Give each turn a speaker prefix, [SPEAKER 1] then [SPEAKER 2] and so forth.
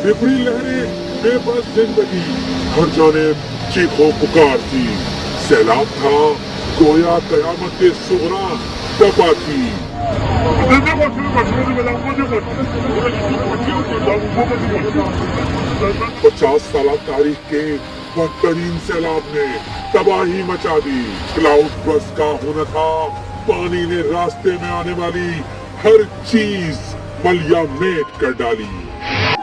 [SPEAKER 1] बिखरी लहरें, बेबस जिंदगी, हर जानिब चीखों पुकार थी। सैलाब था, गोया कयामत सुगरा तपा थी। 50 साल तारीख के बदतरीन सैलाब ने तबाही मचा दी। क्लाउड बस का होना था, पानी ने रास्ते में आने वाली हर चीज मलिया मेट कर डाली।